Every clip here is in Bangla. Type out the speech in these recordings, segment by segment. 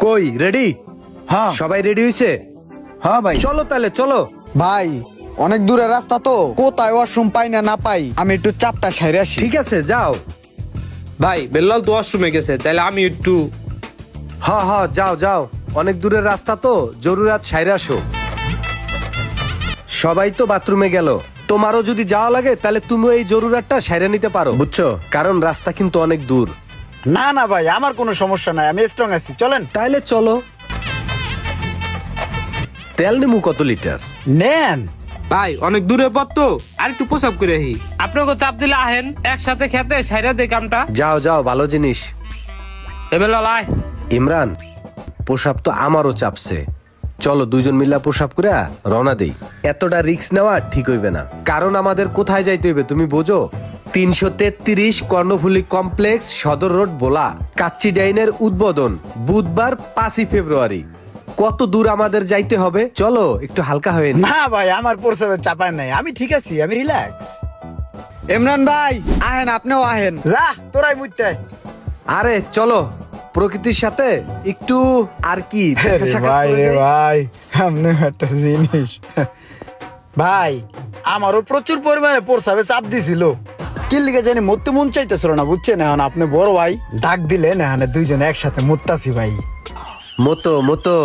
কই রেডি? হ্যাঁ সবাই রেডি হইছে? হ্যাঁ ভাই চলো তাহলে চলো। ভাই অনেক দূরের রাস্তা তো, কোথায় ওয়াশরুম পাই না পাই, আমি একটু চাপটা সাইরে আসি। ঠিক আছে যাও। ভাই বেল্লাল তো ওয়াশরুমে গেছে, তাহলে আমি একটু হ যাও যাও, অনেক দূরের রাস্তা তো, জরুরাত সাইরে আসো। সবাই তো বাথরুমে গেল, তোমারও যদি যাওয়া লাগে তাহলে তুমি এই জরুরাতটা সাইরে নিতে পারো, বুঝছো? কারণ রাস্তা কিন্তু অনেক দূর। না না ভাই, আমার কোনো সমস্যা নাই, আমি স্ট্রং আছি, চলেন। তাইলে চলো। তেল নিমু কত লিটার? নেন। ভাই অনেক দূরে পথ তো, আর একটু প্রসাব করে আহি। আপনাকে চাপ দিলে আহেন, একসাথে খেতে সাইরা দেই কামটা। যাও যাও, ভালো জিনিস। এ বেল্লাল আয়। ইমরান, পোশাব তো আমারও চাপছে, চলো দুইজন মিল্লা পোশাব করে রওনা দেই। এতটা রিস্ক নেওয়া ঠিক হইবে না, কারণ আমাদের কোথায় যাইতে হইবে তুমি বোঝো? 333 কর্ণফুলী কমপ্লেক্স, সদর রোড, ভোলা। কাচ্চি ডাইনের উদ্বোধন বুধবার 5ই ফেব্রুয়ারি। কত দূর আমাদের যাইতে হবে? চলো একটু হালকা হয়ে নি। না ভাই, আমার প্রসাবের চাপায় নাই, আমি ঠিক আছি, আমি রিল্যাক্স। ইমরান ভাই আহেন, আপনিও আহেন। যা তোরাই মুইতে। আরে চলো, প্রকৃতির সাথে একটু আর কি দেখা রে সাক্ষাৎ ভাই করে রে যাই। ভাই, সামনে একটা জিনিস। ভাই আমারও প্রচুর পরিমাণে প্রসাবে চাপ দিছিল, কি লিখে জানি মরতে মন চাইতেছিল না, বুঝছেন? এখন আপনি বড় ভাই ডাক দিলেন, এখন দুইজন একসাথে মুত্তাছি ভাই। মতো মতো,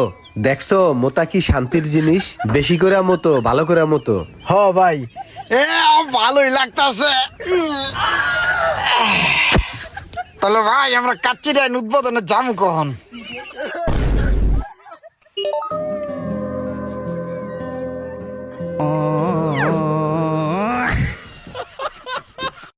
দেখছো মোতা কি শান্তির জিনিস? বেশি করে মতো, ভালো করে মতো। হ ভাই, এ ভালোই লাগতাছে। তাহলে ভাই আমরা কাচ্চি ডাইন উদ্বোধনে যাবো কখন?